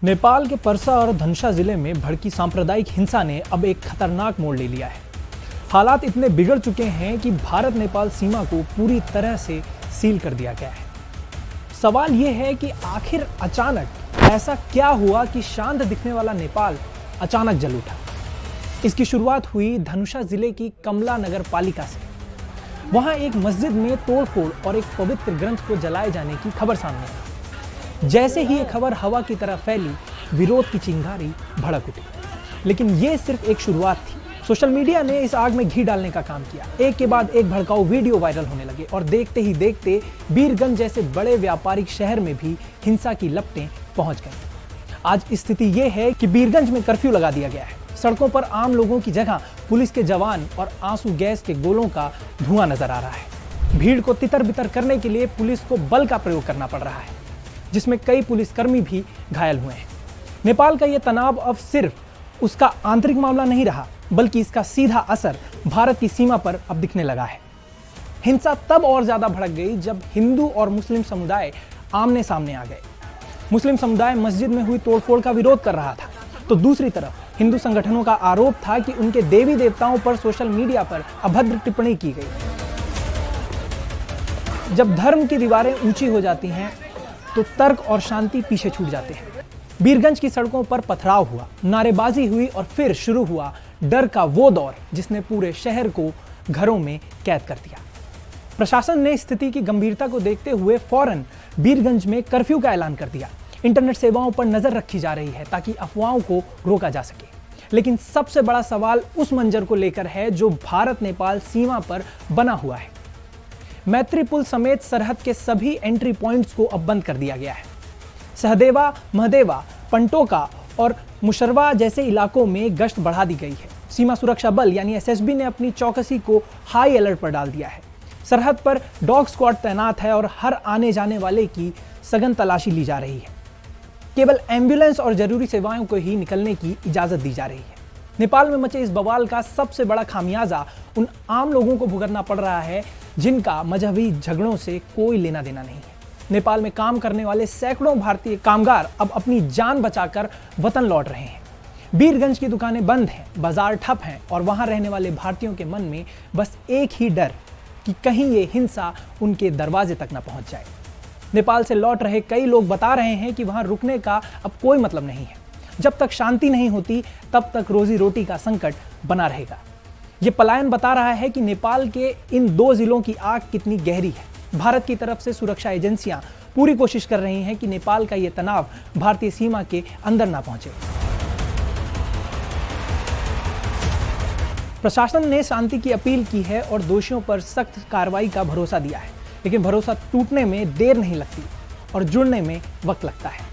नेपाल के परसा और धनुषा जिले में भड़की सांप्रदायिक हिंसा ने अब एक खतरनाक मोड़ ले लिया है। हालात इतने बिगड़ चुके हैं कि भारत नेपाल सीमा को पूरी तरह से सील कर दिया गया है। सवाल यह है कि आखिर अचानक ऐसा क्या हुआ कि शांत दिखने वाला नेपाल अचानक जल उठा। इसकी शुरुआत हुई धनुषा जिले की कमला नगर पालिका से। वहां एक मस्जिद में तोड़फोड़ और एक पवित्र ग्रंथ को जलाए जाने की खबर सामने आई। जैसे ही ये खबर हवा की तरह फैली, विरोध की चिंगारी भड़क उठी। लेकिन ये सिर्फ एक शुरुआत थी। सोशल मीडिया ने इस आग में घी डालने का काम किया। एक के बाद एक भड़काऊ वीडियो वायरल होने लगे और देखते ही देखते बीरगंज जैसे बड़े व्यापारिक शहर में भी हिंसा की लपटें पहुंच गई। आज स्थिति ये है कि बीरगंज में कर्फ्यू लगा दिया गया है। सड़कों पर आम लोगों की जगह पुलिस के जवान और आंसू गैस के गोलों का धुआं नजर आ रहा है। भीड़ को तितर बितर करने के लिए पुलिस को बल का प्रयोग करना पड़ रहा है, जिसमें कई पुलिसकर्मी भी घायल हुए हैं। नेपाल का यह तनाव अब सिर्फ उसका आंतरिक मामला नहीं रहा, बल्कि इसका सीधा असर भारत की सीमा पर अब दिखने लगा है। हिंसा तब और ज्यादा भड़क गई जब हिंदू और मुस्लिम समुदाय आमने सामने आ गए। मुस्लिम समुदाय मस्जिद में हुई तोड़फोड़ का विरोध कर रहा था, तो दूसरी तरफ हिंदू संगठनों का आरोप था कि उनके देवी देवताओं पर सोशल मीडिया पर अभद्र टिप्पणी की गई। जब धर्म की दीवारें ऊंची हो जाती हैं तो तर्क और शांति पीछे छूट जाते हैं। बीरगंज की सड़कों पर पथराव हुआ, नारेबाजी हुई और फिर शुरू हुआ डर का वो दौर जिसने पूरे शहर को घरों में कैद कर दिया। प्रशासन ने स्थिति की गंभीरता को देखते हुए फौरन बीरगंज में कर्फ्यू का ऐलान कर दिया। इंटरनेट सेवाओं पर नजर रखी जा रही है ताकि अफवाहों को रोका जा सके। लेकिन सबसे बड़ा सवाल उस मंजर को लेकर है जो भारत नेपाल सीमा पर बना हुआ है। मैत्री पुल समेत सरहद के सभी एंट्री पॉइंट्स को अब बंद कर दिया गया है। सहदेवा, महदेवा, पंटोका और मुशरवा जैसे इलाकों में गश्त बढ़ा दी गई है। सीमा सुरक्षा बल यानी एसएसबी ने अपनी चौकसी को हाई अलर्ट पर डाल दिया है। सरहद पर डॉग स्क्वाड तैनात है और हर आने जाने वाले की सघन तलाशी ली जा रही है। केवल एम्बुलेंस और जरूरी सेवाओं को ही निकलने की इजाजत दी जा रही है। नेपाल में मचे इस बवाल का सबसे बड़ा खामियाजा उन आम लोगों को भुगतना पड़ रहा है जिनका मजहबी झगड़ों से कोई लेना देना नहीं है। नेपाल में काम करने वाले सैकड़ों भारतीय कामगार अब अपनी जान बचाकर वतन लौट रहे हैं। बीरगंज की दुकानें बंद हैं, बाजार ठप हैं और वहां रहने वाले भारतीयों के मन में बस एक ही डर कि कहीं ये हिंसा उनके दरवाजे तक न पहुंच जाए। नेपाल से लौट रहे कई लोग बता रहे हैं कि वहां रुकने का अब कोई मतलब नहीं है। जब तक शांति नहीं होती तब तक रोजी रोटी का संकट बना रहेगा। ये पलायन बता रहा है कि नेपाल के इन दो जिलों की आग कितनी गहरी है। भारत की तरफ से सुरक्षा एजेंसियां पूरी कोशिश कर रही हैं कि नेपाल का ये तनाव भारतीय सीमा के अंदर ना पहुंचे। प्रशासन ने शांति की अपील की है और दोषियों पर सख्त कार्रवाई का भरोसा दिया है, लेकिन भरोसा टूटने में देर नहीं लगती और जुड़ने में वक्त लगता है।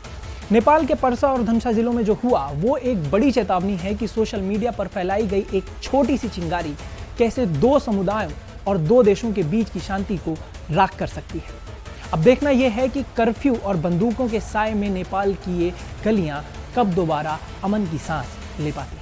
नेपाल के परसा और धनुषा जिलों में जो हुआ वो एक बड़ी चेतावनी है कि सोशल मीडिया पर फैलाई गई एक छोटी सी चिंगारी कैसे दो समुदायों और दो देशों के बीच की शांति को राख कर सकती है। अब देखना यह है कि कर्फ्यू और बंदूकों के साए में नेपाल की ये गलियां कब दोबारा अमन की सांस ले पाती हैं।